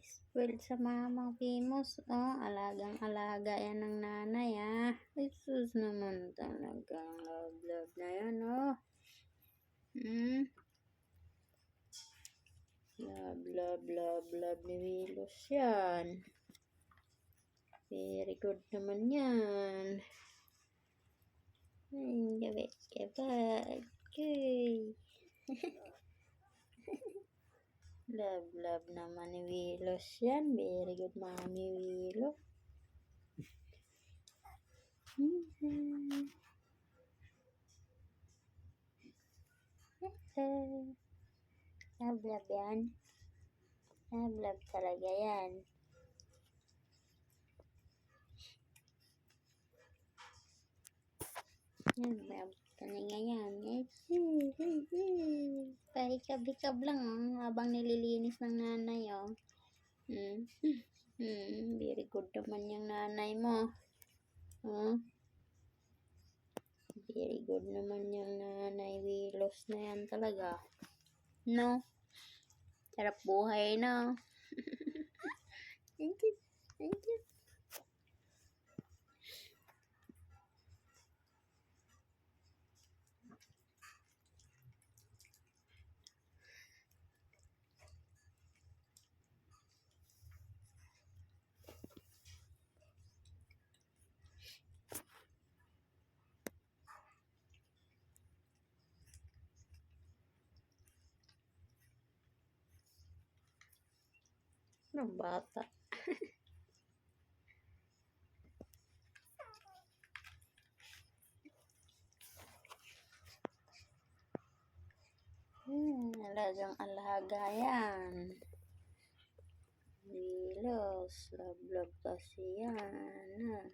Spoiled sa mama, Pimos. Oh, alagang-alaga yan ng nanay, ah. Ay, sus naman talagang love na yan, oh. Love ni Wilos yan. Very good naman yan. Ay, gabay. Kuy. Love naman ni Wilos yan. Very good, Mami Wilo. Love yan. Love talaga yan. Love talaga yan. Pahikab-hikab lang, oh, habang nililinis ng nanay, oh. Very good naman yung nanay mo. Very good naman yung nanay Wilos na yan talaga. No? Sarap buhay, no? Thank you. Ng bata. Alagang-alaga yan. Wilos, love kasi yan.